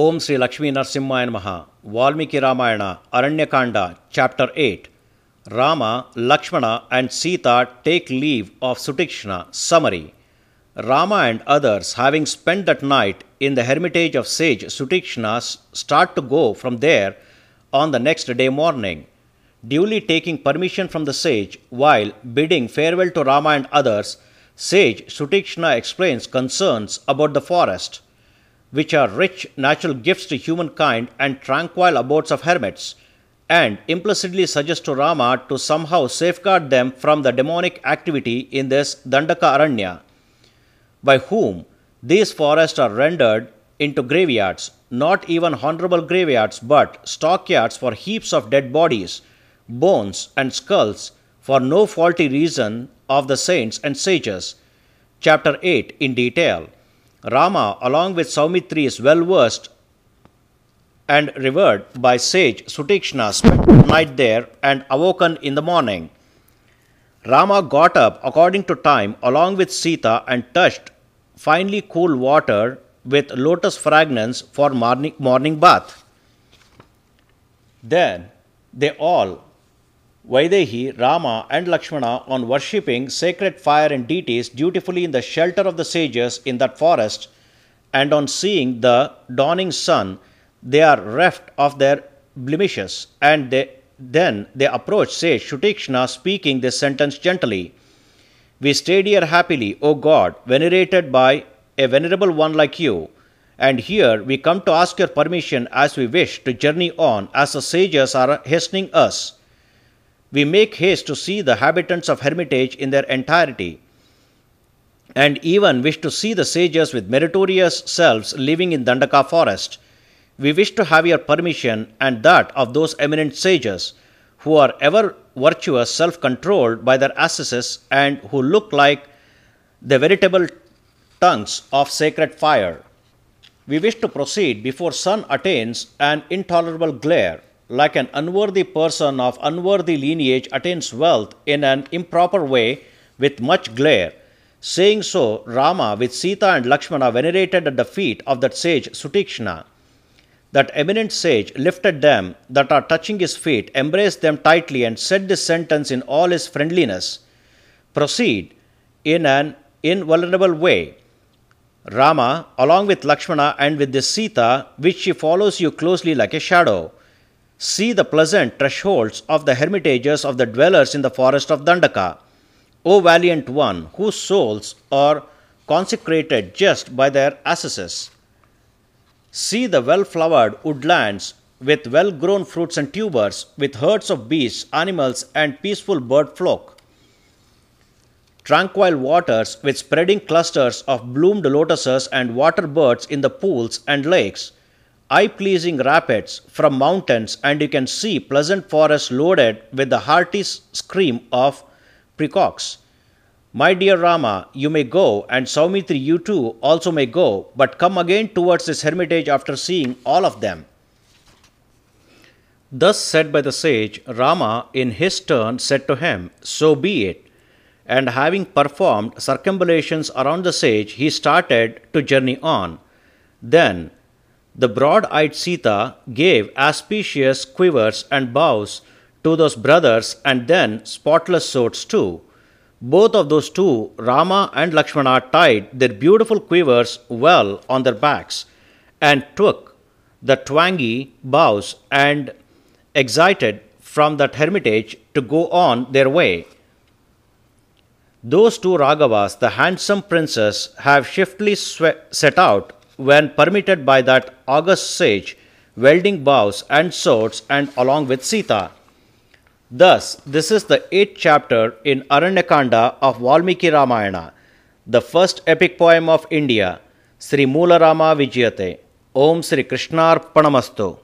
Om Sri Lakshmi Narsimhaya Namaha. Valmiki Ramayana, Aranya Kanda, Chapter 8. Rama, Lakshmana and Sita take leave of Sutikshna. Summary. Rama and others, having spent that night in the hermitage of Sage Suteekshna, start to go from there on the next day morning. Duly taking permission from the sage, while bidding farewell to Rama and others, Sage Suteekshna explains concerns about the forest, which are rich natural gifts to humankind and tranquil abodes of hermits, and implicitly suggests to Rama to somehow safeguard them from the demonic activity in this Dandaka Aranya, by whom these forests are rendered into graveyards, not even honorable graveyards, but stockyards for heaps of dead bodies, bones, and skulls, for no faulty reason of the saints and sages. Chapter 8 in detail. Rama, along with Saumitri, is well versed and revered by Sage Suteekshna, spent the night there and awoken in the morning. Rama got up according to time along with Sita and touched finely cool water with lotus fragrance for morning bath. Then they all, Vaidehi, Rama and Lakshmana, on worshipping sacred fire and deities dutifully in the shelter of the sages in that forest, and on seeing the dawning sun, they are reft of their blemishes, and then they approach Sage Suteekshna, speaking this sentence gently: "We stayed here happily, O God, venerated by a venerable one like you, and here we come to ask your permission as we wish to journey on as the sages are hastening us. We make haste to see the habitants of hermitage in their entirety, and even wish to see the sages with meritorious selves living in Dandaka forest. We wish to have your permission and that of those eminent sages, who are ever virtuous, self-controlled by their ascetics, and who look like the veritable tongues of sacred fire. We wish to proceed before sun attains an intolerable glare, like an unworthy person of unworthy lineage attains wealth in an improper way with much glare." Saying so, Rama with Sita and Lakshmana venerated at the feet of that sage Sutikshna. That eminent sage lifted them that are touching his feet, embraced them tightly, and said this sentence in all his friendliness: "Proceed in an invulnerable way, Rama, along with Lakshmana and with this Sita, which she follows you closely like a shadow. See the pleasant thresholds of the hermitages of the dwellers in the forest of Dandaka, O valiant one, whose souls are consecrated just by their ascetics. See the well-flowered woodlands with well-grown fruits and tubers, with herds of beasts, animals, and peaceful bird flock. Tranquil waters with spreading clusters of bloomed lotuses and water birds in the pools and lakes, eye-pleasing rapids from mountains, and you can see pleasant forests loaded with the hearty scream of peacocks. My dear Rama, you may go, and Saumitri, you too also may go, but come again towards this hermitage after seeing all of them." Thus said by the sage, Rama in his turn said to him, "So be it." And having performed circumambulations around the sage, he started to journey on. Then the broad-eyed Sita gave auspicious quivers and bows to those brothers, and then spotless swords too. Both of those two, Rama and Lakshmana, tied their beautiful quivers well on their backs, and took the twangy bows and exited from that hermitage to go on their way. Those two Raghavas, the handsome princes, have shiftily set out when permitted by that august sage, wielding bows and swords, and along with Sita. Thus, this is the 8th chapter in Aranyakanda of Valmiki Ramayana, the first epic poem of India. Sri Moola Rama Vijayate. Om Sri Krishnarpanamastu.